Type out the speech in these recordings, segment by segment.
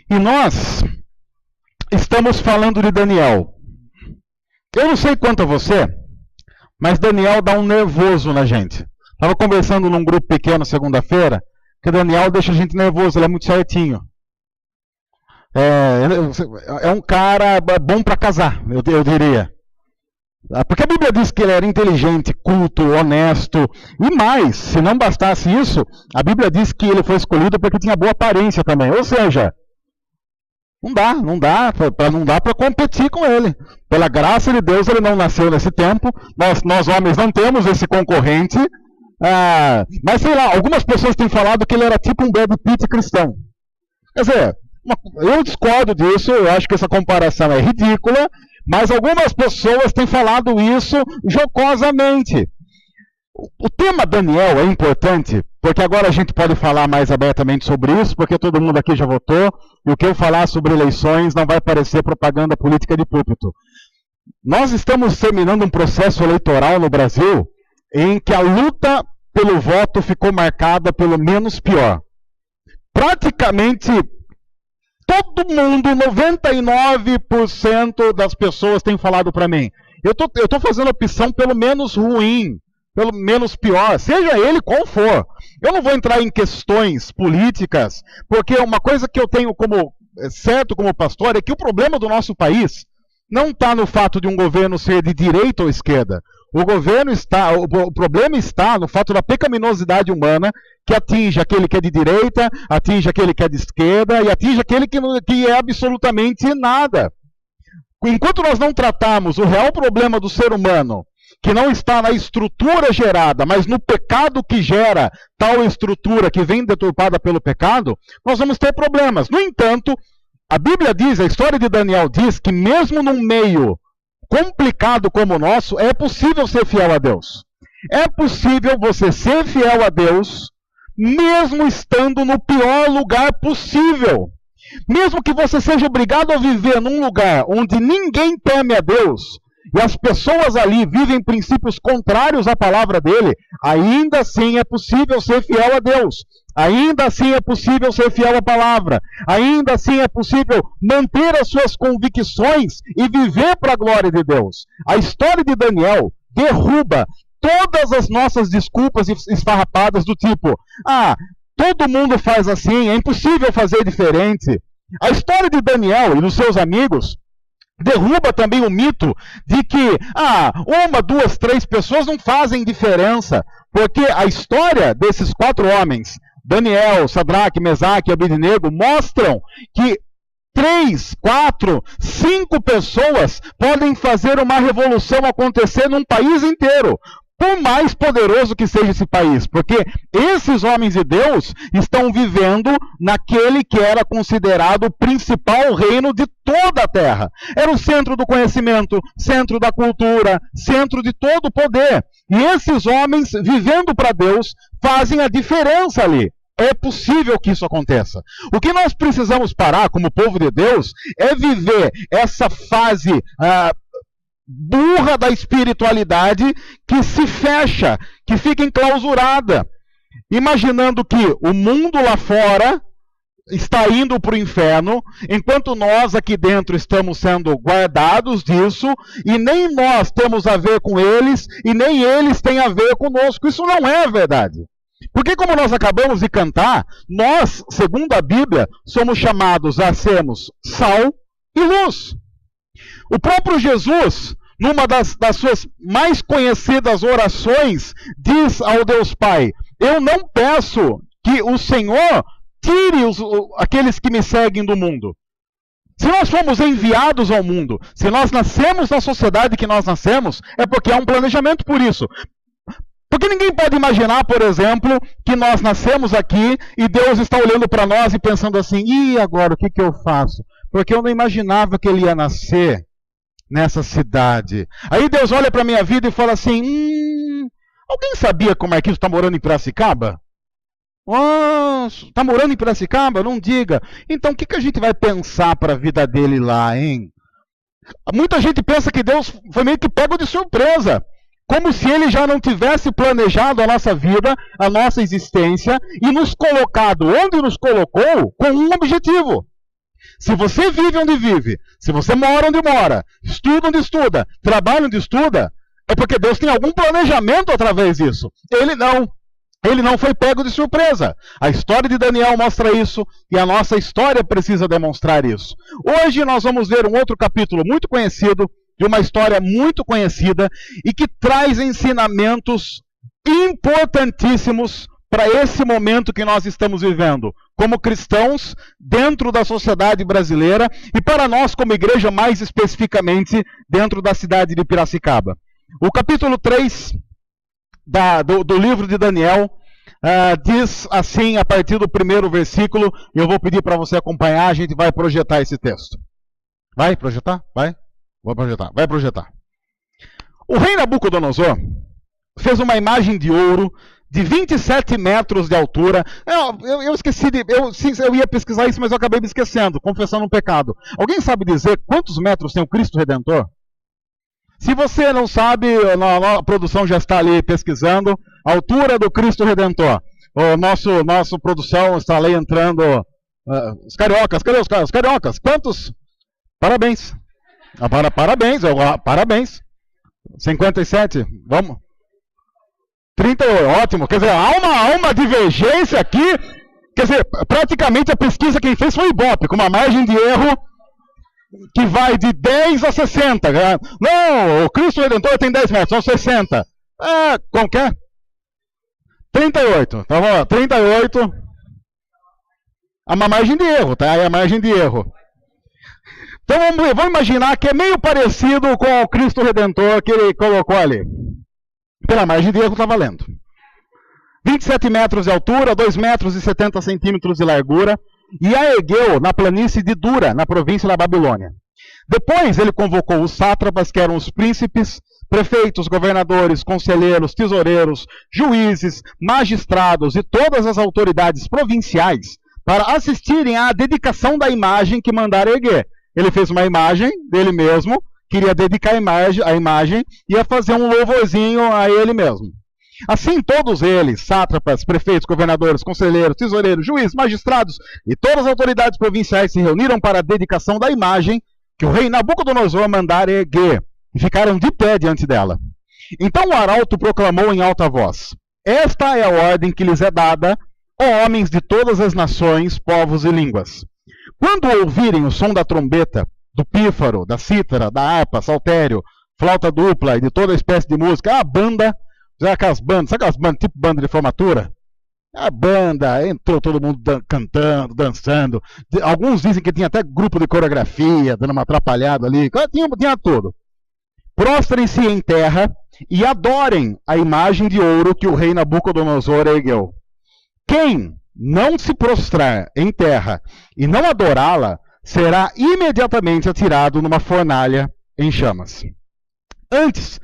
E nós estamos falando de Daniel. Eu não sei quanto a você, mas Daniel dá um nervoso na gente. Estava conversando num grupo pequeno segunda-feira, que Daniel deixa a gente nervoso, ele é muito certinho. É um cara bom para casar, eu diria. Porque a Bíblia diz que ele era inteligente, culto, honesto, e mais, se não bastasse isso, a Bíblia diz que ele foi escolhido porque tinha boa aparência também. Ou seja, não dá para competir com ele. Pela graça de Deus, ele não nasceu nesse tempo. Nós homens não temos esse concorrente. Mas sei lá, algumas pessoas têm falado que ele era tipo um Brad Pitt cristão. Quer dizer, eu discordo disso, eu acho que essa comparação é ridícula, mas algumas pessoas têm falado isso jocosamente. O tema Daniel é importante, porque agora a gente pode falar mais abertamente sobre isso, porque todo mundo aqui já votou, e o que eu falar sobre eleições não vai parecer propaganda política de púlpito. Nós estamos terminando um processo eleitoral no Brasil em que a luta pelo voto ficou marcada pelo menos pior. Praticamente todo mundo, 99% das pessoas têm falado para mim, eu estou fazendo a opção pelo menos ruim, pelo menos pior, seja ele qual for. Eu não vou entrar em questões políticas, porque uma coisa que eu tenho como certo como pastor é que o problema do nosso país não está no fato de um governo ser de direita ou esquerda. O problema está no fato da pecaminosidade humana que atinge aquele que é de direita, atinge aquele que é de esquerda e atinge aquele que é absolutamente nada. Enquanto nós não tratarmos o real problema do ser humano, que não está na estrutura gerada, mas no pecado que gera tal estrutura que vem deturpada pelo pecado, nós vamos ter problemas. No entanto, a Bíblia diz, a história de Daniel diz que mesmo num meio complicado como o nosso, é possível ser fiel a Deus. É possível você ser fiel a Deus, mesmo estando no pior lugar possível. Mesmo que você seja obrigado a viver num lugar onde ninguém teme a Deus, e as pessoas ali vivem princípios contrários à palavra dele, ainda assim é possível ser fiel a Deus. Ainda assim é possível ser fiel à palavra. Ainda assim é possível manter as suas convicções e viver para a glória de Deus. A história de Daniel derruba todas as nossas desculpas esfarrapadas do tipo, todo mundo faz assim, é impossível fazer diferente. A história de Daniel e dos seus amigos derruba também o mito de que 1, 2, 3 pessoas não fazem diferença, porque a história desses 4 homens, Daniel, Sadraque, Mesaque e Abednego, mostram que 3, 4, 5 pessoas podem fazer uma revolução acontecer num país inteiro, por mais poderoso que seja esse país, porque esses homens de Deus estão vivendo naquele que era considerado o principal reino de toda a terra. Era o centro do conhecimento, centro da cultura, centro de todo o poder. E esses homens, vivendo para Deus, fazem a diferença ali. É possível que isso aconteça. O que nós precisamos parar como povo de Deus é viver essa fase burra da espiritualidade que se fecha, que fica enclausurada, imaginando que o mundo lá fora está indo para o inferno, enquanto nós aqui dentro estamos sendo guardados disso, e nem nós temos a ver com eles, e nem eles têm a ver conosco. Isso não é verdade. Porque, como nós acabamos de cantar, nós, segundo a Bíblia, somos chamados a sermos sal e luz. O próprio Jesus, numa das suas mais conhecidas orações, diz ao Deus Pai: eu não peço que o Senhor tire aqueles que me seguem do mundo. Se nós fomos enviados ao mundo, se nós nascemos na sociedade que nós nascemos, é porque há um planejamento por isso. Porque ninguém pode imaginar, por exemplo, que nós nascemos aqui e Deus está olhando para nós e pensando assim: e agora, o que eu faço? Porque eu não imaginava que ele ia nascer nessa cidade. Aí Deus olha para a minha vida e fala assim: alguém sabia que o Marquinhos está morando em Piracicaba? Está morando em Piracicaba? Não diga. Então o que a gente vai pensar para a vida dele lá, hein? Muita gente pensa que Deus foi meio que pego de surpresa, como se ele já não tivesse planejado a nossa vida, a nossa existência, e nos colocado onde nos colocou com um objetivo. Se você vive onde vive, se você mora onde mora, estuda onde estuda, trabalha onde estuda, é porque Deus tem algum planejamento através disso. Ele não foi pego de surpresa. A história de Daniel mostra isso e a nossa história precisa demonstrar isso. Hoje nós vamos ver um outro capítulo muito conhecido, de uma história muito conhecida e que traz ensinamentos importantíssimos para esse momento que nós estamos vivendo, como cristãos dentro da sociedade brasileira e para nós como igreja mais especificamente dentro da cidade de Piracicaba. O capítulo 3 do livro de Daniel diz assim, a partir do primeiro versículo, eu vou pedir para você acompanhar, a gente vai projetar esse texto. Vai projetar? Vai? Vou projetar. Vai projetar. O rei Nabucodonosor fez uma imagem de ouro de 27 metros de altura. Eu esqueci eu ia pesquisar isso, mas eu acabei me esquecendo, confessando um pecado. Alguém sabe dizer quantos metros tem o Cristo Redentor? Se você não sabe, a produção já está ali pesquisando. A altura do Cristo Redentor. O nosso produção está ali entrando. Os cariocas, cadê os cariocas? Quantos? Parabéns. Parabéns. 57, vamos. 38, ótimo. Quer dizer, há uma divergência aqui. Quer dizer, praticamente a pesquisa quem fez foi o Ibope, com uma margem de erro que vai de 10 a 60. Não, o Cristo Redentor tem 10 metros, são 60. Como que é? 38. Tá bom, 38. Há uma margem de erro, tá? É a margem de erro. Então vamos imaginar que é meio parecido com o Cristo Redentor que ele colocou ali. Pela margem de erro está valendo. 27 metros de altura, 2 metros e 70 centímetros de largura, e a ergueu na planície de Dura, na província da Babilônia. Depois ele convocou os sátrapas, que eram os príncipes, prefeitos, governadores, conselheiros, tesoureiros, juízes, magistrados e todas as autoridades provinciais para assistirem à dedicação da imagem que mandara erguer. Ele fez uma imagem dele mesmo, queria dedicar a imagem e ia fazer um louvorzinho a ele mesmo. Assim, todos eles, sátrapas, prefeitos, governadores, conselheiros, tesoureiros, juízes, magistrados e todas as autoridades provinciais se reuniram para a dedicação da imagem que o rei Nabucodonosor mandara erguer e ficaram de pé diante dela. Então o arauto proclamou em alta voz: esta é a ordem que lhes é dada, ó homens de todas as nações, povos e línguas. Quando ouvirem o som da trombeta, do pífaro, da cítara, da harpa, saltério, flauta dupla e de toda espécie de música, a banda, sabe aquelas bandas tipo banda de formatura? A banda, entrou todo mundo cantando, dançando. Alguns dizem que tinha até grupo de coreografia, dando uma atrapalhada ali. Tinha tudo. Prostrem-se em terra e adorem a imagem de ouro que o rei Nabucodonosor ergueu. Quem não se prostrar em terra e não adorá-la, será imediatamente atirado numa fornalha em chamas. Antes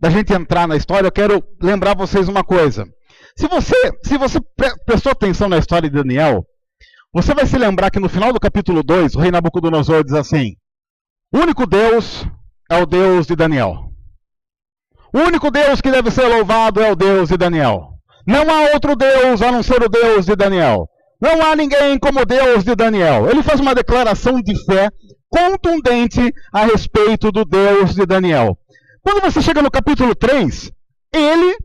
da gente entrar na história, eu quero lembrar vocês uma coisa. Se você prestou atenção na história de Daniel, você vai se lembrar que no final do capítulo 2, o rei Nabucodonosor diz assim: o único Deus é o Deus de Daniel. O único Deus que deve ser louvado é o Deus de Daniel. Não há outro Deus a não ser o Deus de Daniel. Não há ninguém como o Deus de Daniel. Ele faz uma declaração de fé contundente a respeito do Deus de Daniel. Quando você chega no capítulo 3, ele,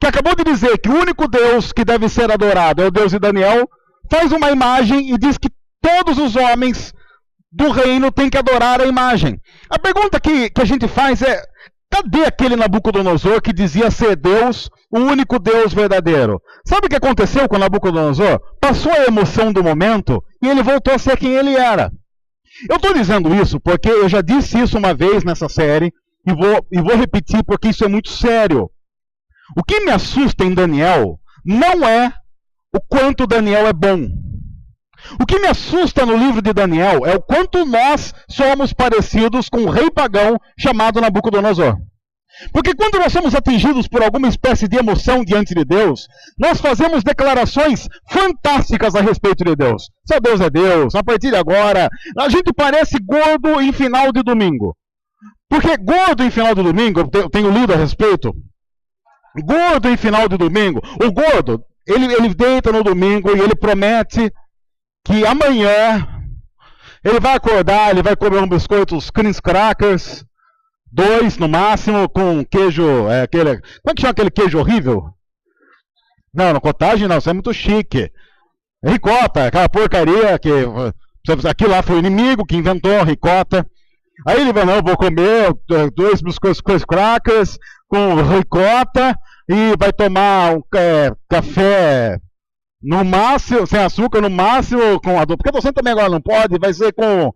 que acabou de dizer que o único Deus que deve ser adorado é o Deus de Daniel, faz uma imagem e diz que todos os homens do reino têm que adorar a imagem. A pergunta que a gente faz é: cadê aquele Nabucodonosor que dizia ser Deus, o único Deus verdadeiro? Sabe o que aconteceu com Nabucodonosor? Passou a emoção do momento e ele voltou a ser quem ele era. Eu estou dizendo isso porque eu já disse isso uma vez nessa série e vou repetir porque isso é muito sério. O que me assusta em Daniel não é o quanto Daniel é bom. O que me assusta no livro de Daniel é o quanto nós somos parecidos com um rei pagão chamado Nabucodonosor. Porque quando nós somos atingidos por alguma espécie de emoção diante de Deus, nós fazemos declarações fantásticas a respeito de Deus. Só Deus é Deus, a partir de agora, a gente parece gordo em final de domingo. Porque gordo em final de domingo, eu tenho lido a respeito, gordo em final de domingo, o gordo, ele deita no domingo e ele promete que amanhã Ele vai acordar, ele vai comer um biscoito, os Cream Crackers, 2 no máximo, com queijo, como é que chama aquele queijo horrível? Não, cottage não, isso é muito chique. Ricota, aquela porcaria que aquilo lá foi o inimigo que inventou ricota. Aí ele vai, não, vou comer 2 biscoitos Cream Crackers com ricota e vai tomar um café no máximo, sem açúcar, no máximo com adoçante. Porque adoçante também agora não pode, vai ser com.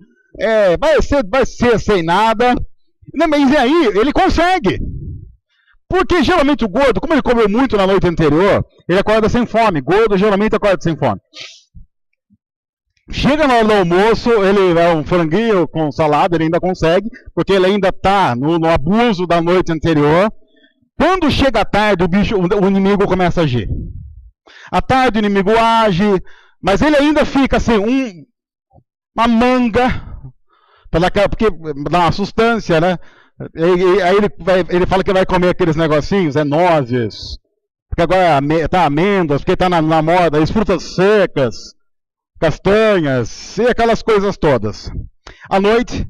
Vai ser sem nada. Mas aí ele consegue. Porque geralmente o gordo, como ele comeu muito na noite anterior, ele acorda sem fome. Gordo geralmente acorda sem fome. Chega na hora do almoço, ele é um franguinho com salada, ele ainda consegue, porque ele ainda está no abuso da noite anterior. Quando chega a tarde, o inimigo começa a agir. À tarde o inimigo age, mas ele ainda fica assim, uma manga, porque dá uma sustância, né? Aí ele fala que vai comer aqueles negocinhos, nozes, porque agora tá amêndoas, porque tá na moda, as frutas secas, castanhas, e aquelas coisas todas. À noite,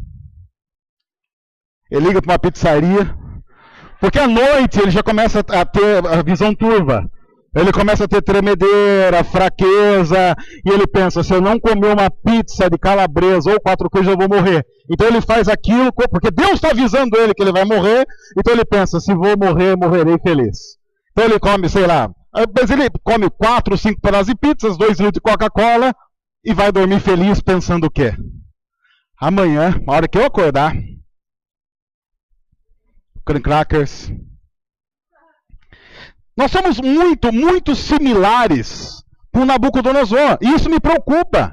ele liga para uma pizzaria, porque à noite ele já começa a ter a visão turva. Ele começa a ter tremedeira, fraqueza, e ele pensa, se eu não comer uma pizza de calabresa ou 4 queijos, eu vou morrer. Então ele faz aquilo, porque Deus está avisando ele que ele vai morrer, então ele pensa, se vou morrer, morrerei feliz. Então ele come, sei lá, mas ele come 4 ou 5 pedaços de pizzas, 2 litros de Coca-Cola, e vai dormir feliz pensando o quê? Amanhã, na hora que eu acordar, Cream Crackers. Nós somos muito similares com Nabucodonosor. E isso me preocupa.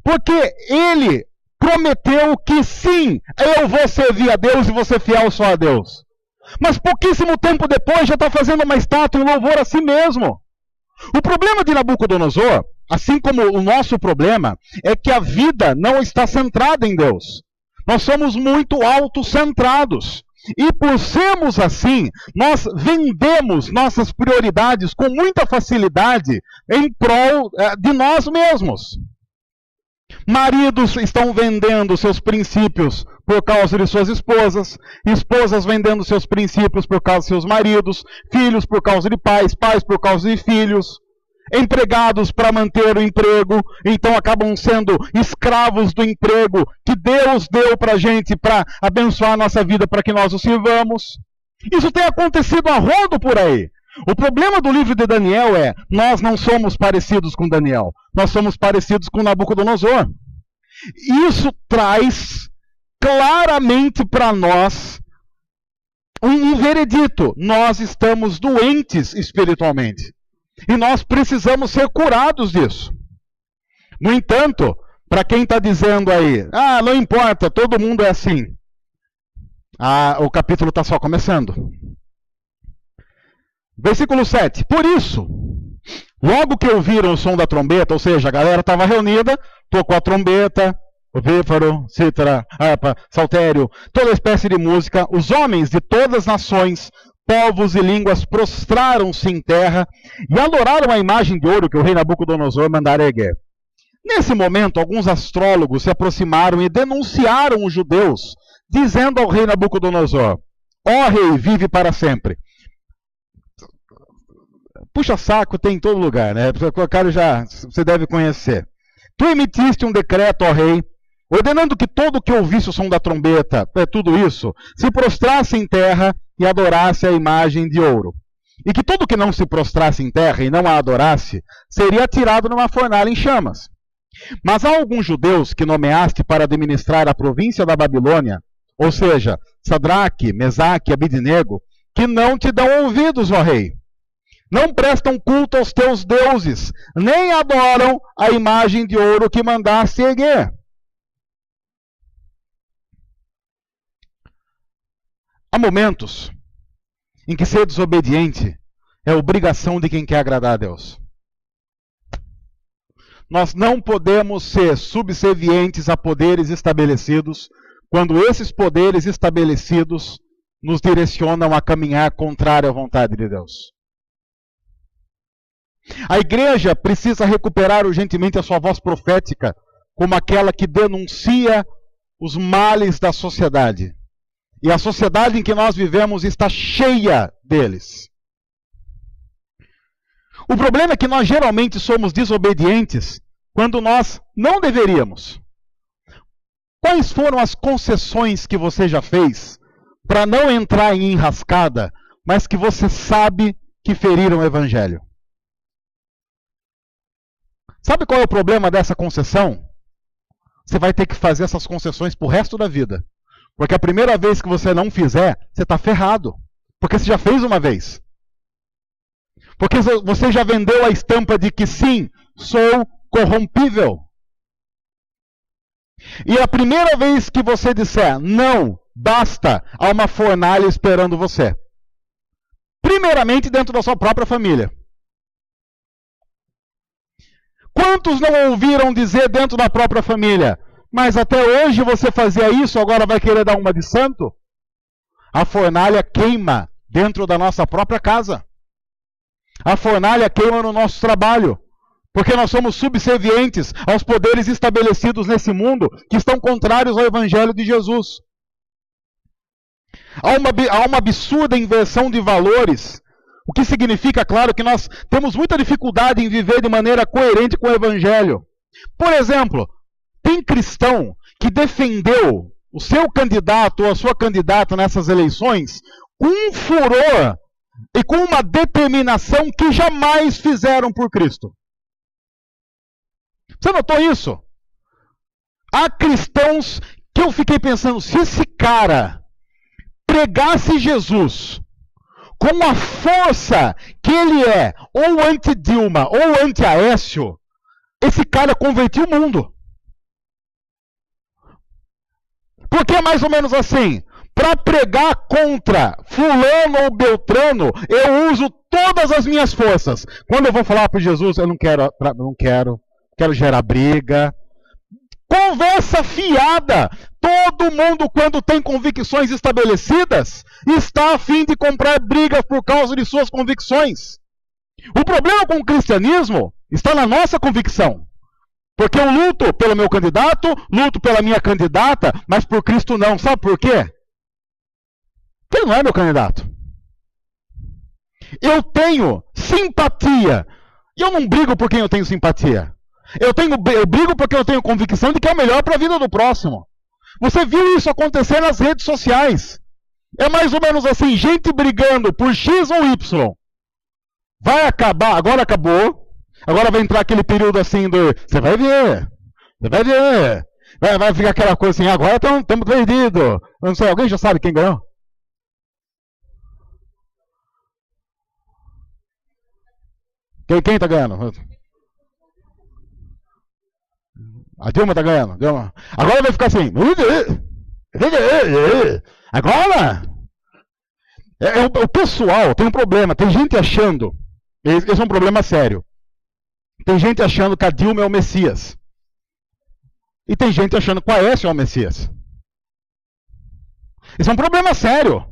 Porque ele prometeu que sim, eu vou servir a Deus e vou ser fiel só a Deus. Mas pouquíssimo tempo depois já está fazendo uma estátua em louvor a si mesmo. O problema de Nabucodonosor, assim como o nosso problema, é que a vida não está centrada em Deus. Nós somos muito autocentrados. E por sermos assim, nós vendemos nossas prioridades com muita facilidade em prol de nós mesmos. Maridos estão vendendo seus princípios por causa de suas esposas, esposas vendendo seus princípios por causa de seus maridos, filhos por causa de pais, pais por causa de filhos. Empregados para manter o emprego, então acabam sendo escravos do emprego que Deus deu para a gente para abençoar a nossa vida, para que nós o sirvamos. Isso tem acontecido a rodo por aí. O problema do livro de Daniel é, nós não somos parecidos com Daniel, nós somos parecidos com Nabucodonosor. Isso traz claramente para nós um veredito, nós estamos doentes espiritualmente. E nós precisamos ser curados disso. No entanto, para quem está dizendo aí, não importa, todo mundo é assim. O capítulo está só começando. Versículo 7. Por isso, logo que ouviram o som da trombeta, ou seja, a galera estava reunida, tocou a trombeta, o pífaro, cítara, harpa, saltério, toda espécie de música, os homens de todas as nações, povos e línguas prostraram-se em terra e adoraram a imagem de ouro que o rei Nabucodonosor mandara erguer. Nesse momento, alguns astrólogos se aproximaram e denunciaram os judeus, dizendo ao rei Nabucodonosor, ó rei, vive para sempre. Puxa-saco tem em todo lugar, né? O cara você deve conhecer. Tu emitiste um decreto, ó rei, ordenando que todo que ouvisse o som da trombeta, tudo isso, se prostrasse em terra e adorasse a imagem de ouro. E que todo que não se prostrasse em terra e não a adorasse, seria atirado numa fornalha em chamas. Mas há alguns judeus que nomeaste para administrar a província da Babilônia, ou seja, Sadraque, Mesaque e Abidnego, que não te dão ouvidos, ó rei. Não prestam culto aos teus deuses, nem adoram a imagem de ouro que mandaste erguer. Há momentos em que ser desobediente é obrigação de quem quer agradar a Deus. Nós não podemos ser subservientes a poderes estabelecidos quando esses poderes estabelecidos nos direcionam a caminhar contrário à vontade de Deus. A igreja precisa recuperar urgentemente a sua voz profética como aquela que denuncia os males da sociedade. E a sociedade em que nós vivemos está cheia deles. O problema é que nós geralmente somos desobedientes quando nós não deveríamos. Quais foram as concessões que você já fez para não entrar em enrascada, mas que você sabe que feriram o Evangelho? Sabe qual é o problema dessa concessão? Você vai ter que fazer essas concessões pro resto da vida. Porque a primeira vez que você não fizer, você está ferrado. Porque você já fez uma vez. Porque você já vendeu a estampa de que sim, sou corrompível. E a primeira vez que você disser não, basta, há uma fornalha esperando você. Primeiramente dentro da sua própria família. Quantos não ouviram dizer dentro da própria família, mas até hoje você fazia isso, agora vai querer dar uma de santo? A fornalha queima dentro da nossa própria casa. A fornalha queima no nosso trabalho, porque nós somos subservientes aos poderes estabelecidos nesse mundo que estão contrários ao Evangelho de Jesus. Há uma absurda inversão de valores, o que significa, claro, que nós temos muita dificuldade em viver de maneira coerente com o Evangelho. Por exemplo, tem cristão que defendeu o seu candidato ou a sua candidata nessas eleições com um furor e com uma determinação que jamais fizeram por Cristo. Você notou isso? Há cristãos que eu fiquei pensando, se esse cara pregasse Jesus com a força que ele é, ou anti-Dilma, ou anti-Aécio, esse cara convertiu o mundo. Porque é mais ou menos assim, para pregar contra fulano ou beltrano, eu uso todas as minhas forças. Quando eu vou falar para Jesus, eu não quero gerar briga. Conversa fiada. Todo mundo, quando tem convicções estabelecidas, está a fim de comprar brigas por causa de suas convicções. O problema com o cristianismo está na nossa convicção. Porque eu luto pelo meu candidato, luto pela minha candidata, mas por Cristo não. Sabe por quê? Porque ele não é meu candidato. Eu tenho simpatia. E eu não brigo por quem eu tenho simpatia. Eu brigo porque eu tenho convicção de que é o melhor para a vida do próximo. Você viu isso acontecer nas redes sociais. É mais ou menos assim, gente brigando por X ou Y. Vai acabar, agora acabou. Agora vai entrar aquele período assim do... Você vai ver. Vai ficar aquela coisa assim, agora estamos perdidos. Não sei, alguém já sabe quem ganhou? Quem está ganhando? A Dilma está ganhando. Agora vai ficar assim. Agora? O pessoal tem um problema. Tem gente achando. Esse é um problema sério. Tem gente achando que a Dilma é o Messias. E tem gente achando que o Aécio é o Messias. Isso é um problema sério.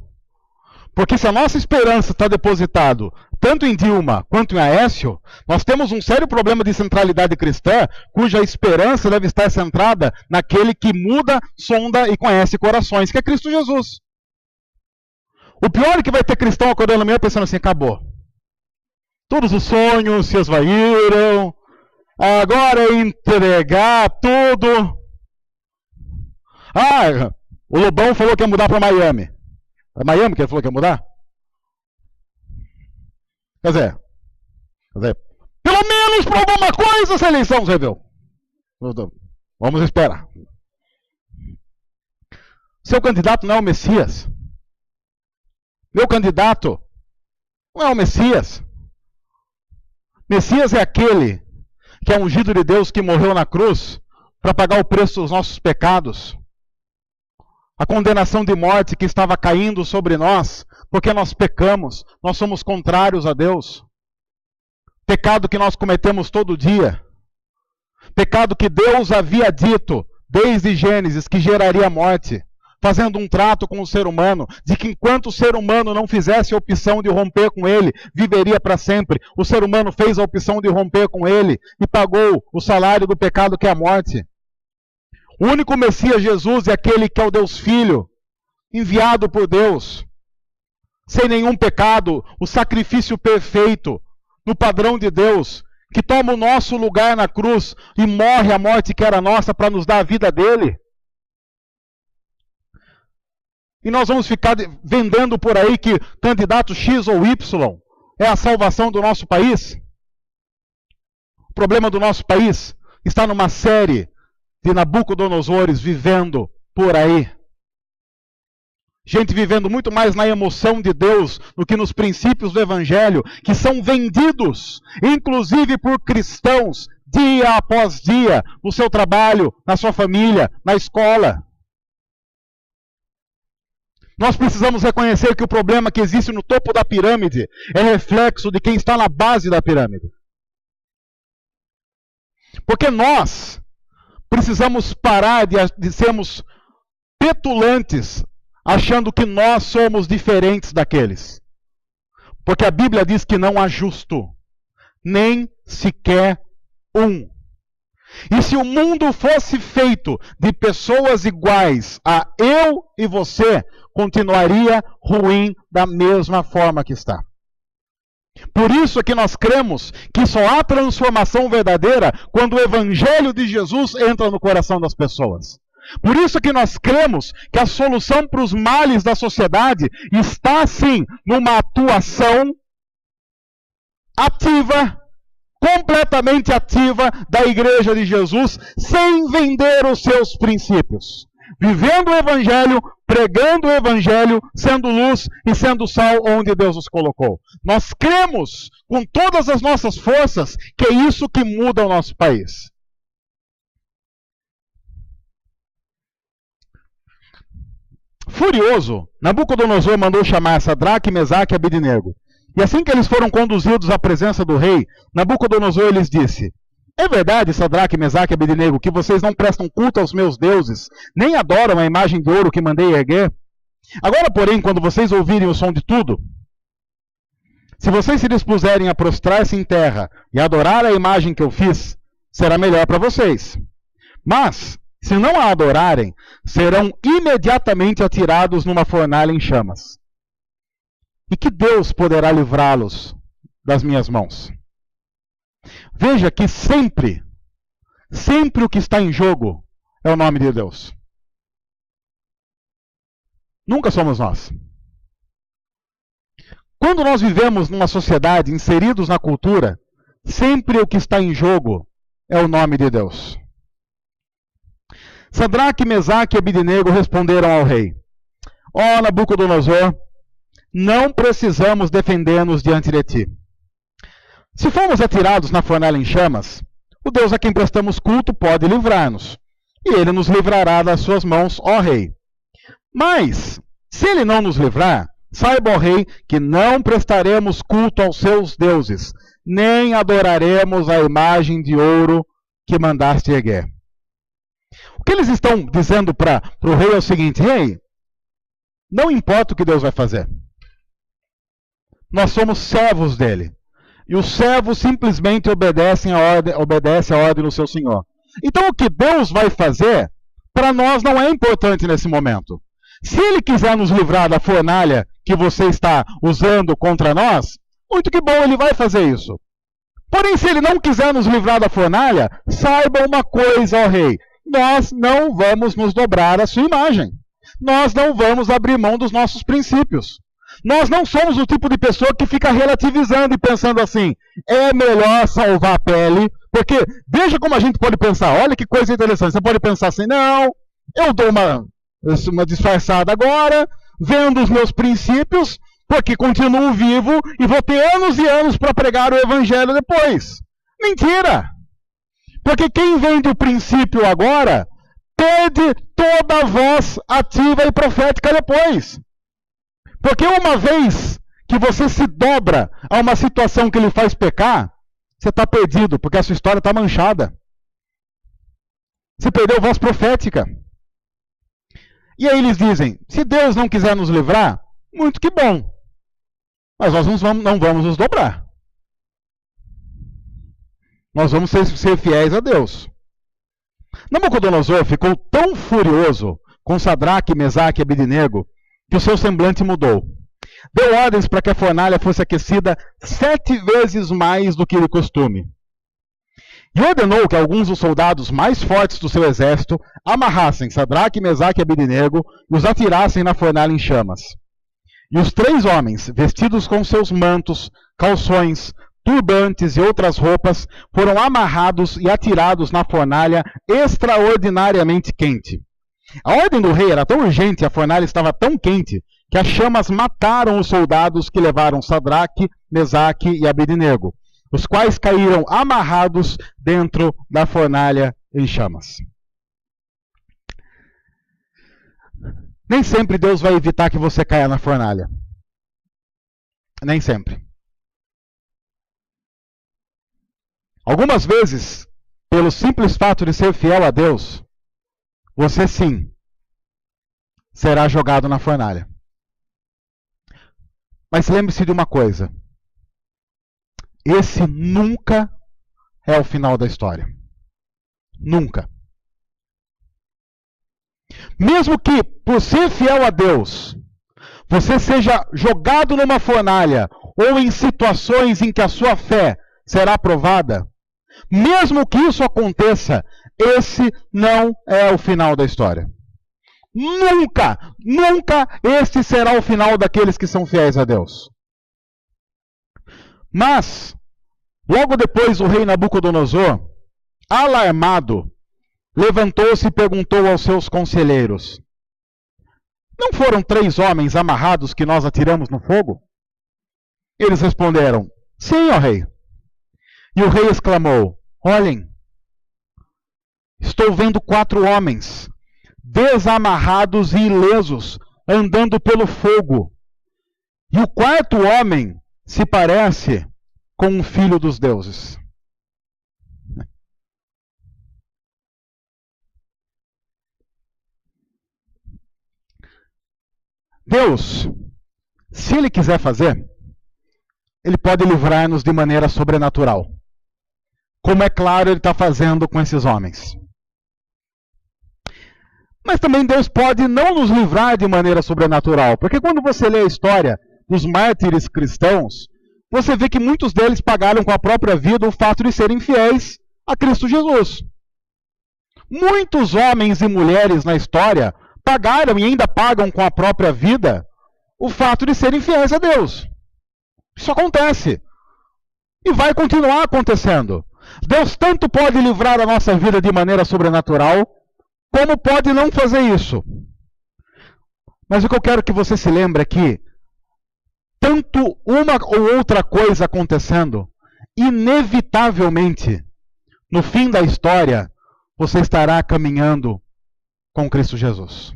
Porque se a nossa esperança está depositado tanto em Dilma quanto em Aécio, nós temos um sério problema de centralidade cristã, cuja esperança deve estar centrada naquele que muda, sonda e conhece corações, que é Cristo Jesus. O pior é que vai ter cristão acordando amanhã pensando assim, acabou. Todos os sonhos se esvaíram, agora é entregar tudo. Ah, o Lobão falou que ia mudar para Miami. É Miami que ele falou que ia mudar? Quer dizer, pelo menos para alguma coisa essa eleição você viu. Vamos esperar. Seu candidato não é o Messias. Meu candidato não é o Messias. Messias é aquele que é ungido de Deus, que morreu na cruz para pagar o preço dos nossos pecados. A condenação de morte que estava caindo sobre nós, porque nós pecamos, nós somos contrários a Deus. Pecado que nós cometemos todo dia. Pecado que Deus havia dito, desde Gênesis, que geraria morte. Fazendo um trato com o ser humano, de que enquanto o ser humano não fizesse a opção de romper com ele, viveria para sempre. O ser humano fez a opção de romper com ele e pagou o salário do pecado, que é a morte. O único Messias, Jesus, é aquele que é o Deus Filho, enviado por Deus, sem nenhum pecado, o sacrifício perfeito, no padrão de Deus, que toma o nosso lugar na cruz e morre a morte que era nossa para nos dar a vida dele. E nós vamos ficar vendendo por aí que candidato X ou Y é a salvação do nosso país? O problema do nosso país está numa série de Nabucodonosores vivendo por aí. Gente vivendo muito mais na emoção de Deus do que nos princípios do Evangelho, que são vendidos, inclusive por cristãos, dia após dia, no seu trabalho, na sua família, na escola. Nós precisamos reconhecer que o problema que existe no topo da pirâmide é reflexo de quem está na base da pirâmide. Porque nós precisamos parar de sermos petulantes, achando que nós somos diferentes daqueles. Porque a Bíblia diz que não há justo, nem sequer um. E se o mundo fosse feito de pessoas iguais a eu e você, continuaria ruim da mesma forma que está. Por isso é que nós cremos que só há transformação verdadeira quando o Evangelho de Jesus entra no coração das pessoas. Por isso é que nós cremos que a solução para os males da sociedade está, sim, numa atuação ativa, completamente ativa da Igreja de Jesus, sem vender os seus princípios. Vivendo o Evangelho, pregando o Evangelho, sendo luz e sendo sal onde Deus nos colocou. Nós cremos com todas as nossas forças que é isso que muda o nosso país. Furioso, Nabucodonosor mandou chamar Sadraque, Mesaque e Abednego. E assim que eles foram conduzidos à presença do rei, Nabucodonosor lhes disse: é verdade, Sadraque, Mesaque e Abednego, que vocês não prestam culto aos meus deuses, nem adoram a imagem de ouro que mandei erguer? Agora, porém, quando vocês ouvirem o som de tudo, se vocês se dispuserem a prostrar-se em terra e adorar a imagem que eu fiz, será melhor para vocês. Mas, se não a adorarem, serão imediatamente atirados numa fornalha em chamas. E que Deus poderá livrá-los das minhas mãos? Veja que sempre o que está em jogo é o nome de Deus. Nunca somos nós. Quando nós vivemos numa sociedade, inseridos na cultura, sempre o que está em jogo é o nome de Deus. Sadraque, Mesaque e Abednego responderam ao rei: ó Nabucodonosor, não precisamos defender-nos diante de ti. Se formos atirados na fornalha em chamas, o Deus a quem prestamos culto pode livrar-nos, e ele nos livrará das suas mãos, ó rei. Mas, se ele não nos livrar, saiba, ó rei, que não prestaremos culto aos seus deuses, nem adoraremos a imagem de ouro que mandaste erguer. O que eles estão dizendo para o rei é o seguinte: rei, não importa o que Deus vai fazer. Nós somos servos dele. E os servos simplesmente obedecem a ordem do seu senhor. Então o que Deus vai fazer, para nós não é importante nesse momento. Se ele quiser nos livrar da fornalha que você está usando contra nós, muito que bom, ele vai fazer isso. Porém, se ele não quiser nos livrar da fornalha, saiba uma coisa, ó rei: nós não vamos nos dobrar à sua imagem. Nós não vamos abrir mão dos nossos princípios. Nós não somos o tipo de pessoa que fica relativizando e pensando assim: é melhor salvar a pele, porque veja como a gente pode pensar. Olha que coisa interessante. Você pode pensar assim: não, eu dou uma disfarçada agora, vendo os meus princípios, porque continuo vivo e vou ter anos e anos para pregar o evangelho depois. Mentira! Porque quem vende o princípio agora, perde toda a voz ativa e profética depois. Porque uma vez que você se dobra a uma situação que lhe faz pecar, você está perdido, porque a sua história está manchada. Você perdeu voz profética. E aí eles dizem: se Deus não quiser nos livrar, muito que bom. Mas nós não vamos nos dobrar. Nós vamos ser fiéis a Deus. Nabucodonosor ficou tão furioso com Sadraque, Mesaque e Abednego que o seu semblante mudou. Deu ordens para que a fornalha fosse aquecida 7 vezes mais do que de costume. E ordenou que alguns dos soldados mais fortes do seu exército amarrassem Sadraque, Mesaque e Abednego e os atirassem na fornalha em chamas. E os 3 homens, vestidos com seus mantos, calções, turbantes e outras roupas, foram amarrados e atirados na fornalha extraordinariamente quente. A ordem do rei era tão urgente e a fornalha estava tão quente que as chamas mataram os soldados que levaram Sadraque, Mesaque e Abednego, os quais caíram amarrados dentro da fornalha em chamas. Nem sempre Deus vai evitar que você caia na fornalha. Nem sempre. Algumas vezes, pelo simples fato de ser fiel a Deus, você sim será jogado na fornalha. Mas lembre-se de uma coisa: esse nunca é o final da história. Nunca. Mesmo que, por ser fiel a Deus, você seja jogado numa fornalha ou em situações em que a sua fé será provada, mesmo que isso aconteça, esse não é o final da história. Nunca, nunca este será o final daqueles que são fiéis a Deus. Mas, logo depois o rei Nabucodonosor, alarmado, levantou-se e perguntou aos seus conselheiros: não foram 3 homens amarrados que nós atiramos no fogo? Eles responderam: sim, ó rei. E o rei exclamou: olhem, estou vendo 4 homens, desamarrados e ilesos, andando pelo fogo. E o 4º homem se parece com um filho dos deuses. Deus, se Ele quiser fazer, Ele pode livrar-nos de maneira sobrenatural. Como é claro Ele está fazendo com esses homens. Mas também Deus pode não nos livrar de maneira sobrenatural. Porque quando você lê a história dos mártires cristãos, você vê que muitos deles pagaram com a própria vida o fato de serem fiéis a Cristo Jesus. Muitos homens e mulheres na história pagaram e ainda pagam com a própria vida o fato de serem fiéis a Deus. Isso acontece. E vai continuar acontecendo. Deus tanto pode livrar a nossa vida de maneira sobrenatural, como pode não fazer isso. Mas o que eu quero que você se lembre é que, tanto uma ou outra coisa acontecendo, inevitavelmente, no fim da história, você estará caminhando com Cristo Jesus.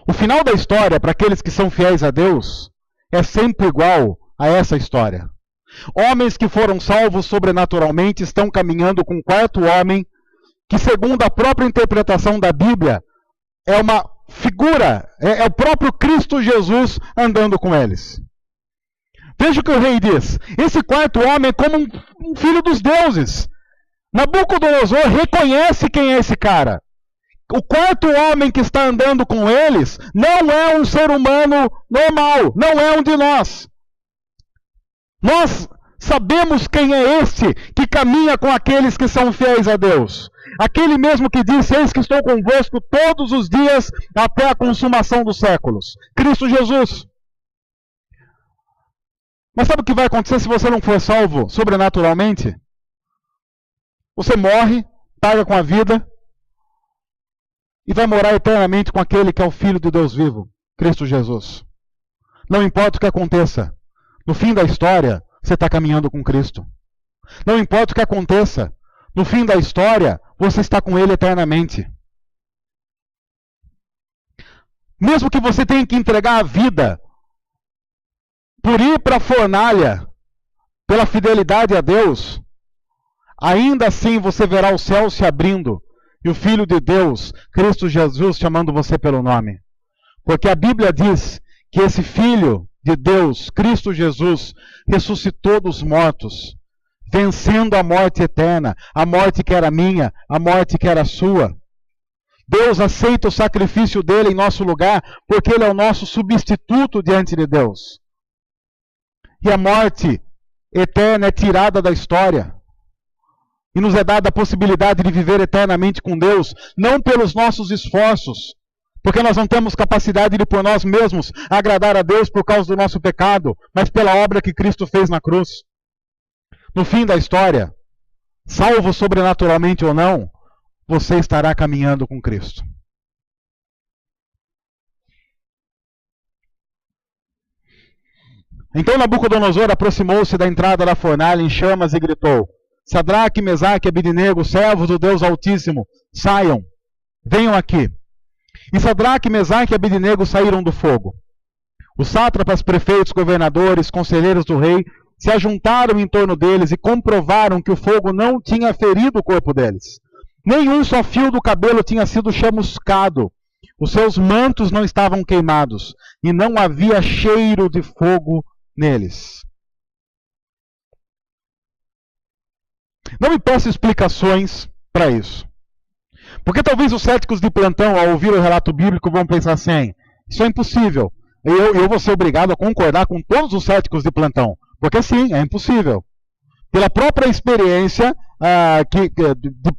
O final da história, para aqueles que são fiéis a Deus, é sempre igual a essa história. Homens que foram salvos sobrenaturalmente estão caminhando com um 4º homem, que segundo a própria interpretação da Bíblia, é uma figura, é o próprio Cristo Jesus andando com eles. Veja o que o rei diz: esse 4º homem é como um filho dos deuses. Nabucodonosor reconhece quem é esse cara. O 4º homem que está andando com eles não é um ser humano normal, não é um de nós. Nós sabemos quem é este que caminha com aqueles que são fiéis a Deus. Aquele mesmo que disse: eis que estou convosco todos os dias até a consumação dos séculos. Cristo Jesus. Mas sabe o que vai acontecer se você não for salvo sobrenaturalmente? Você morre, paga com a vida e vai morar eternamente com aquele que é o Filho de Deus vivo, Cristo Jesus. Não importa o que aconteça, no fim da história, você está caminhando com Cristo. Não importa o que aconteça, no fim da história, você está com Ele eternamente. Mesmo que você tenha que entregar a vida por ir para a fornalha, pela fidelidade a Deus, ainda assim você verá o céu se abrindo e o Filho de Deus, Cristo Jesus, chamando você pelo nome. Porque a Bíblia diz que esse Filho de Deus, Cristo Jesus, ressuscitou dos mortos, vencendo a morte eterna, a morte que era minha, a morte que era sua. Deus aceita o sacrifício dele em nosso lugar, porque ele é o nosso substituto diante de Deus. E a morte eterna é tirada da história. E nos é dada a possibilidade de viver eternamente com Deus, não pelos nossos esforços, porque nós não temos capacidade de por nós mesmos agradar a Deus por causa do nosso pecado, mas pela obra que Cristo fez na cruz. No fim da história, salvo sobrenaturalmente ou não, você estará caminhando com Cristo. Então Nabucodonosor aproximou-se da entrada da fornalha em chamas e gritou: Sadraque, Mesaque e Abednego, servos do Deus Altíssimo, saiam, venham aqui. E Sadraque, Mesaque e Abednego saíram do fogo. Os sátrapas, prefeitos, governadores, conselheiros do rei se ajuntaram em torno deles e comprovaram que o fogo não tinha ferido o corpo deles. Nenhum só fio do cabelo tinha sido chamuscado. Os seus mantos não estavam queimados e não havia cheiro de fogo neles. Não me peça explicações para isso. Porque talvez os céticos de plantão, ao ouvir o relato bíblico, vão pensar assim: isso é impossível. Eu vou ser obrigado a concordar com todos os céticos de plantão. Porque sim, é impossível. Pela própria experiência de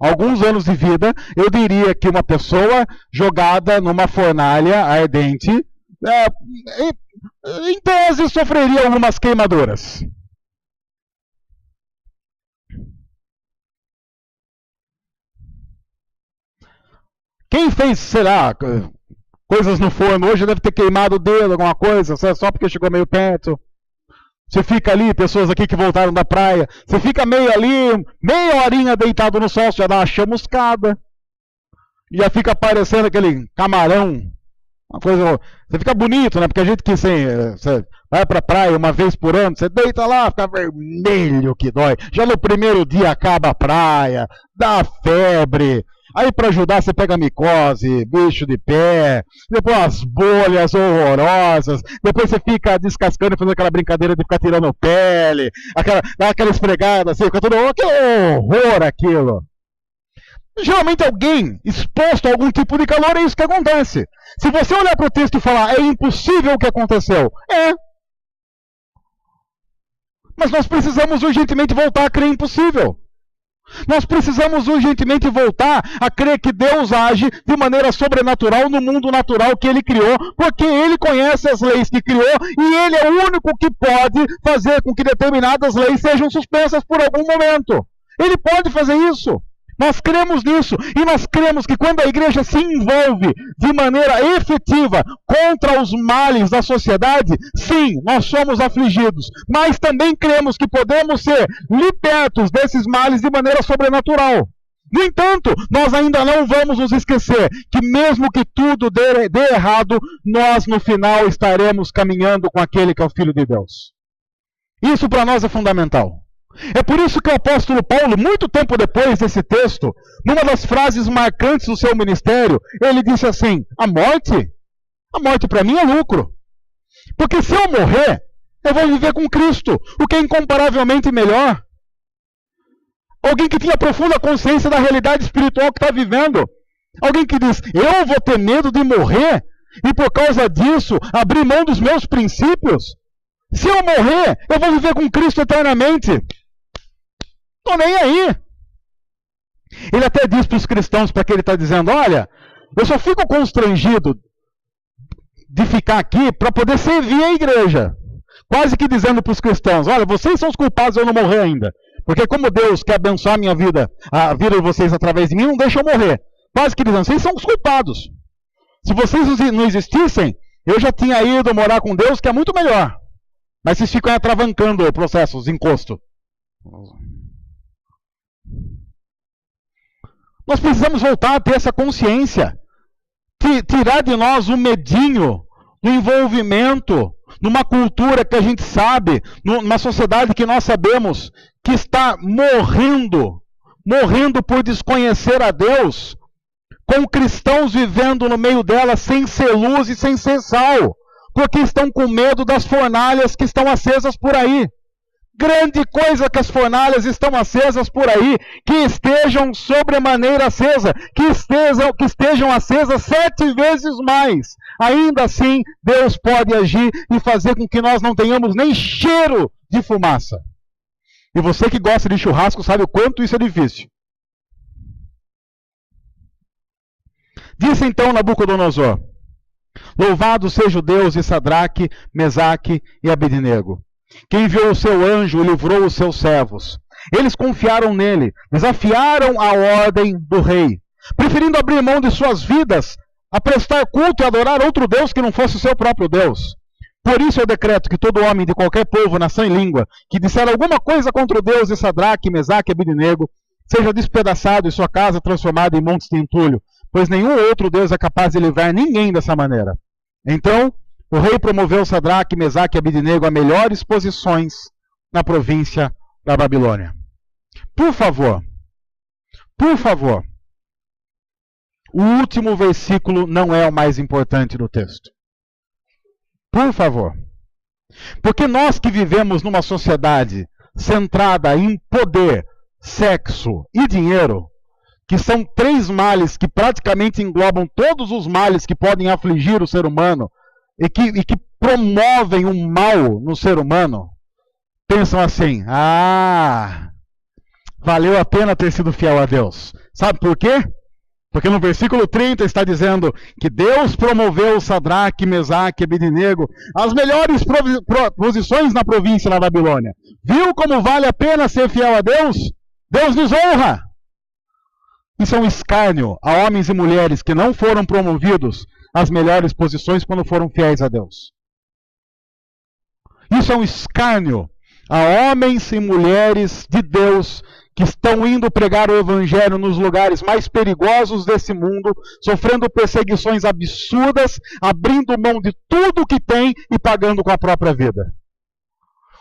alguns anos de vida, eu diria que uma pessoa jogada numa fornalha ardente, em tese, sofreria algumas queimaduras. Quem fez, sei lá, coisas no forno hoje deve ter queimado o dedo, alguma coisa, só porque chegou meio perto. Você fica ali, pessoas aqui que voltaram da praia, você fica meio ali, meia horinha deitado no sol, você já dá uma chamuscada. Já fica parecendo aquele camarão. Uma coisa, você fica bonito, né? Porque a gente que você vai pra praia uma vez por ano, você deita lá, fica vermelho que dói. Já no primeiro dia acaba a praia, dá febre. Aí para ajudar você pega micose, bicho de pé, depois as bolhas horrorosas, depois você fica descascando e fazendo aquela brincadeira de ficar tirando pele, dá aquela esfregada assim, fica tudo, que horror aquilo. Geralmente alguém exposto a algum tipo de calor é isso que acontece. Se você olhar para o texto e falar, é impossível o que aconteceu, mas nós precisamos urgentemente voltar a crer impossível. Nós precisamos urgentemente voltar a crer que Deus age de maneira sobrenatural no mundo natural que Ele criou, porque Ele conhece as leis que criou e Ele é o único que pode fazer com que determinadas leis sejam suspensas por algum momento. Ele pode fazer isso. Nós cremos nisso e nós cremos que quando a igreja se envolve de maneira efetiva contra os males da sociedade, sim, nós somos afligidos, mas também cremos que podemos ser libertos desses males de maneira sobrenatural. No entanto, nós ainda não vamos nos esquecer que mesmo que tudo dê errado, nós no final estaremos caminhando com aquele que é o Filho de Deus. Isso para nós é fundamental. É por isso que o apóstolo Paulo, muito tempo depois desse texto, numa das frases marcantes do seu ministério, ele disse assim: a morte para mim é lucro. Porque se eu morrer, eu vou viver com Cristo, o que é incomparavelmente melhor. Alguém que tinha profunda consciência da realidade espiritual que está vivendo. Alguém que diz, eu vou ter medo de morrer e por causa disso abrir mão dos meus princípios. Se eu morrer, eu vou viver com Cristo eternamente. Estou nem aí. Ele até diz para os cristãos, para que ele está dizendo, olha, eu só fico constrangido de ficar aqui para poder servir a igreja. Quase que dizendo para os cristãos, olha, vocês são os culpados de eu não morrer ainda. Porque como Deus quer abençoar a minha vida, a vida de vocês através de mim, não deixa eu morrer. Quase que dizendo, vocês são os culpados. Se vocês não existissem, eu já tinha ido morar com Deus, que é muito melhor. Mas vocês ficam atravancando o processo, os encostos. Nós precisamos voltar a ter essa consciência. Tirar de nós o medinho do envolvimento numa cultura que a gente sabe, numa sociedade que nós sabemos que está morrendo por desconhecer a Deus, com cristãos vivendo no meio dela sem ser luz e sem ser sal, porque estão com medo das fornalhas que estão acesas por aí. grande coisa que as fornalhas estão acesas por aí, que estejam sobremaneira acesa, que estejam acesas 7 vezes mais. Ainda assim, Deus pode agir e fazer com que nós não tenhamos nem cheiro de fumaça. E você que gosta de churrasco sabe o quanto isso é difícil. Disse então Nabucodonosor: louvado seja o Deus de Sadraque, Mesaque e Abednego, que enviou o seu anjo e livrou os seus servos. Eles confiaram nele, desafiaram a ordem do rei, preferindo abrir mão de suas vidas a prestar culto e adorar outro Deus que não fosse o seu próprio Deus. Por isso eu decreto que todo homem de qualquer povo, nação e língua, que disser alguma coisa contra o Deus de Sadraque, Mesaque e Abednego, seja despedaçado e sua casa transformada em montes de entulho, pois nenhum outro Deus é capaz de livrar ninguém dessa maneira. Então, o rei promoveu Sadraque, Mesaque e Abednego a melhores posições na província da Babilônia. Por favor, o último versículo não é o mais importante do texto. Por favor. Porque nós que vivemos numa sociedade centrada em poder, sexo e dinheiro, que são 3 males que praticamente englobam todos os males que podem afligir o ser humano e que promovem o mal no ser humano, pensam assim: valeu a pena ter sido fiel a Deus. Sabe por quê? Porque no versículo 30 está dizendo que Deus promoveu Sadraque, Mesaque e Abednego as melhores posições na província da Babilônia. Viu como vale a pena ser fiel a Deus? Deus nos honra. Isso é um escárnio a homens e mulheres que não foram promovidos às melhores posições quando foram fiéis a Deus. Isso é um escárnio a homens e mulheres de Deus que estão indo pregar o Evangelho nos lugares mais perigosos desse mundo, sofrendo perseguições absurdas, abrindo mão de tudo o que tem e pagando com a própria vida.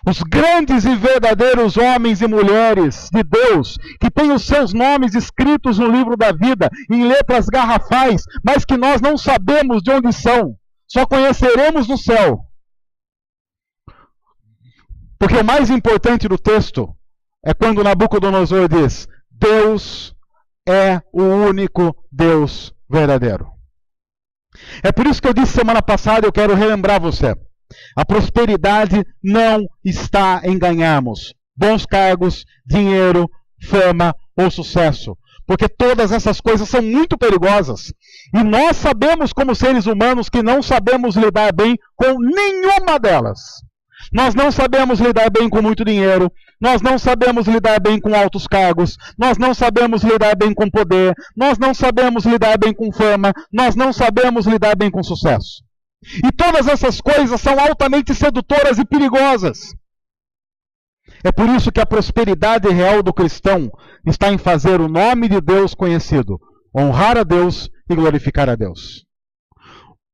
Os grandes e verdadeiros homens e mulheres de Deus, que têm os seus nomes escritos no livro da vida, em letras garrafais, mas que nós não sabemos de onde são, só conheceremos no céu. Porque o mais importante do texto é quando Nabucodonosor diz: Deus é o único Deus verdadeiro. É por isso que eu disse semana passada, eu quero relembrar você. A prosperidade não está em ganharmos bons cargos, dinheiro, fama ou sucesso. Porque todas essas coisas são muito perigosas. E nós sabemos, como seres humanos, que não sabemos lidar bem com nenhuma delas. Nós não sabemos lidar bem com muito dinheiro, nós não sabemos lidar bem com altos cargos, nós não sabemos lidar bem com poder, nós não sabemos lidar bem com fama, nós não sabemos lidar bem com sucesso. E todas essas coisas são altamente sedutoras e perigosas. É por isso que a prosperidade real do cristão está em fazer o nome de Deus conhecido, honrar a Deus e glorificar a Deus.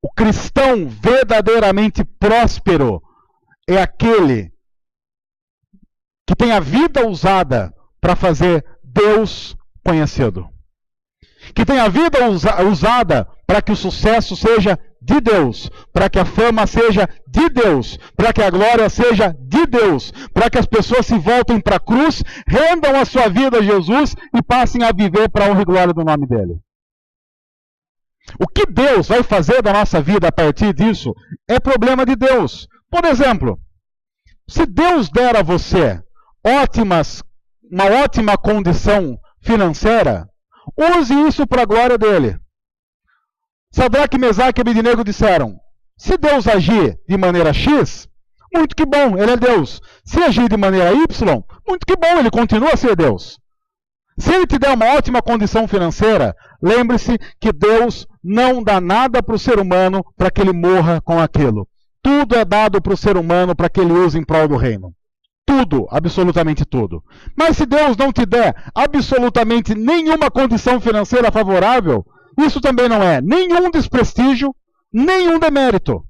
O cristão verdadeiramente próspero é aquele que tem a vida usada para fazer Deus conhecido. Que tem a vida usada para que o sucesso seja de Deus, para que a fama seja de Deus, para que a glória seja de Deus, para que as pessoas se voltem para a cruz, rendam a sua vida a Jesus e passem a viver para a honra e glória do nome dele. O que Deus vai fazer da nossa vida a partir disso é problema de Deus. Por exemplo, se Deus der a você uma ótima condição financeira, use isso para a glória dele. Sadraque, Mesaque e Abednego disseram: se Deus agir de maneira X, muito que bom, ele é Deus. Se agir de maneira Y, muito que bom, ele continua a ser Deus. Se ele te der uma ótima condição financeira, lembre-se que Deus não dá nada para o ser humano para que ele morra com aquilo. Tudo é dado para o ser humano para que ele use em prol do reino. Tudo, absolutamente tudo. Mas se Deus não te der absolutamente nenhuma condição financeira favorável, isso também não é nenhum desprestígio, nenhum demérito.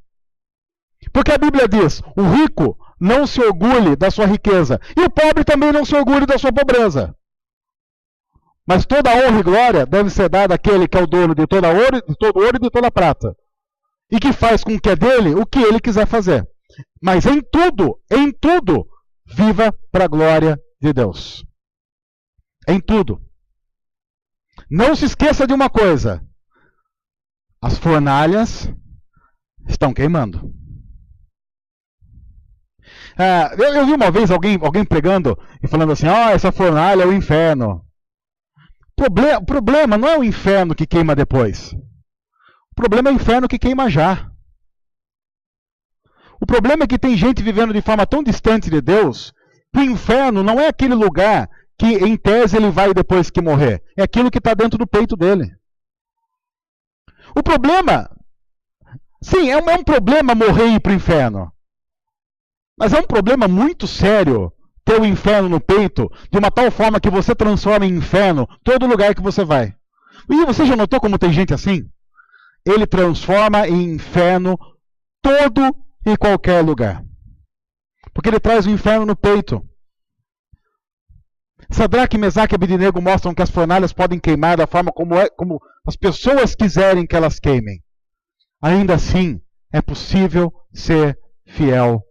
Porque a Bíblia diz: o rico não se orgulhe da sua riqueza, e o pobre também não se orgulhe da sua pobreza. Mas toda a honra e glória deve ser dada àquele que é o dono de todo ouro e de toda prata, e que faz com que é dele o que ele quiser fazer. Mas em tudo, Viva para a glória de Deus. Em tudo. Não se esqueça de uma coisa. As fornalhas estão queimando. Eu vi uma vez alguém pregando e falando assim, essa fornalha é o inferno. O problema não é o inferno que queima depois. O problema é o inferno que queima já. O problema é que tem gente vivendo de forma tão distante de Deus, que o inferno não é aquele lugar que, em tese, ele vai depois que morrer. É aquilo que está dentro do peito dele. O problema, sim, é um problema morrer e ir para o inferno. Mas é um problema muito sério ter o inferno no peito, de uma tal forma que você transforma em inferno todo lugar que você vai. E você já notou como tem gente assim? Ele transforma em inferno todo e qualquer lugar. Porque ele traz o inferno no peito. Sadraque, Mesaque e Abednego mostram que as fornalhas podem queimar da forma como as pessoas quiserem que elas queimem. Ainda assim, é possível ser fiel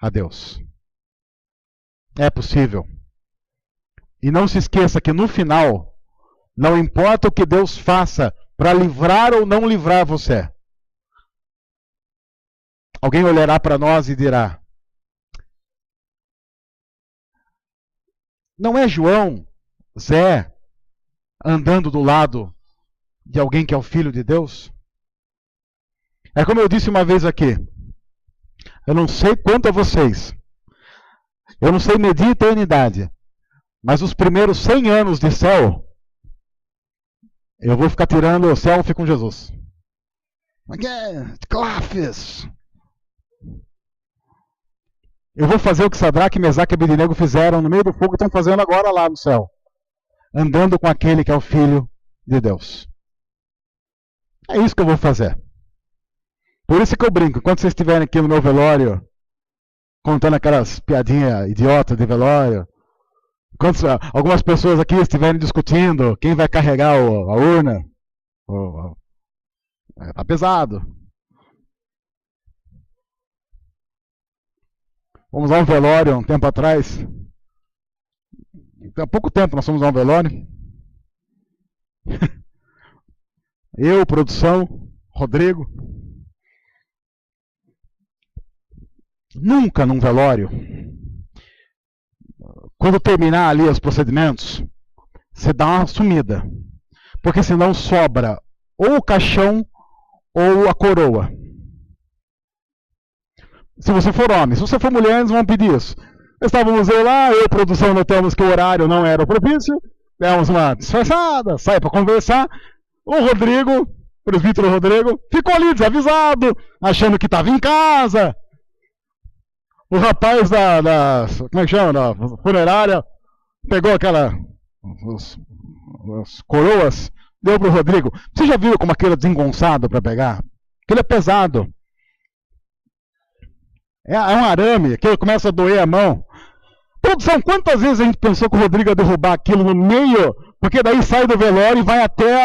a Deus. É possível. E não se esqueça que no final, não importa o que Deus faça para livrar ou não livrar você, alguém olhará para nós e dirá, não é João, Zé, andando do lado de alguém que é o Filho de Deus? É como eu disse uma vez aqui, eu não sei quanto a vocês, eu não sei medir eternidade, mas os primeiros 100 anos de céu, eu vou ficar tirando o selfie com Jesus. Cláfis! Eu vou fazer o que Sadraque, Mesaque e Abednego fizeram no meio do fogo e estão fazendo agora lá no céu. Andando com aquele que é o Filho de Deus. É isso que eu vou fazer. Por isso que eu brinco. Enquanto vocês estiverem aqui no meu velório, contando aquelas piadinhas idiotas de velório, enquanto algumas pessoas aqui estiverem discutindo quem vai carregar a urna, tá pesado. Fomos a um velório um tempo atrás. Há pouco tempo nós fomos a um velório. Eu, produção, Rodrigo. Nunca num velório, quando terminar ali os procedimentos, você dá uma sumida. Porque senão sobra ou o caixão ou a coroa. Se você for homem. Se você for mulher, eles vão pedir isso. Estávamos lá, eu e produção notamos que o horário não era propício. Demos uma disfarçada, sai para conversar. O Rodrigo, o presbítero Rodrigo, ficou ali desavisado, achando que estava em casa. O rapaz como é que chama? Da funerária, pegou as coroas, deu para o Rodrigo. Você já viu como aquele é desengonçado para pegar? Aquele é pesado. É um arame, aquilo começa a doer a mão. Produção, quantas vezes a gente pensou que o Rodrigo ia derrubar aquilo no meio, porque daí sai do velório e vai até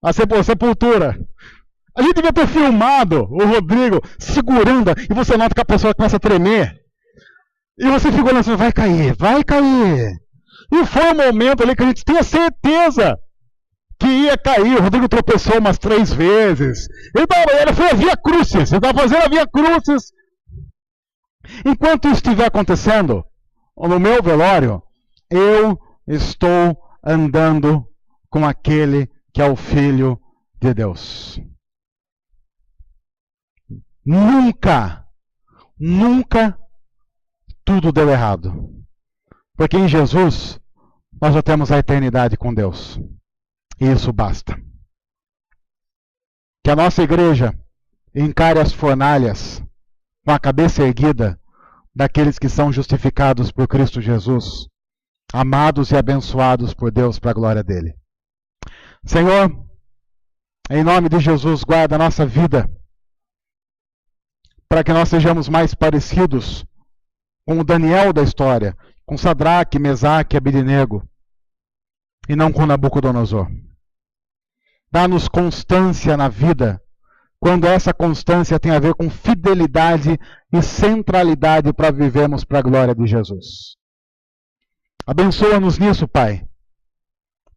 a sepultura. A gente devia ter filmado o Rodrigo segurando, e você nota que a pessoa começa a tremer. E você ficou olhando assim, vai cair, vai cair. E foi um momento ali que a gente tinha certeza que ia cair. O Rodrigo tropeçou umas 3 vezes. Ele foi a Via Crucis. Ele estava fazendo a Via Crucis. Enquanto isso estiver acontecendo, no meu velório, eu estou andando com aquele que é o Filho de Deus. Nunca tudo deu errado. Porque em Jesus, nós já temos a eternidade com Deus. E isso basta. Que a nossa igreja encare as fornalhas com a cabeça erguida daqueles que são justificados por Cristo Jesus, amados e abençoados por Deus para a glória dele. Senhor, em nome de Jesus, guarda a nossa vida, para que nós sejamos mais parecidos com o Daniel da história, com Sadraque, Mesaque e Abednego, e não com Nabucodonosor. Dá-nos constância na vida, quando essa constância tem a ver com fidelidade e centralidade para vivermos para a glória de Jesus. Abençoa-nos nisso, Pai,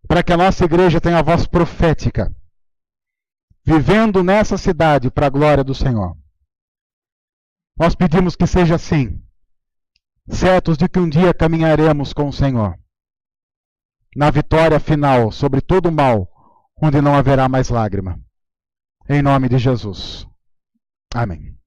para que a nossa igreja tenha a voz profética, vivendo nessa cidade para a glória do Senhor. Nós pedimos que seja assim, certos de que um dia caminharemos com o Senhor, na vitória final sobre todo o mal, onde não haverá mais lágrima. Em nome de Jesus. Amém.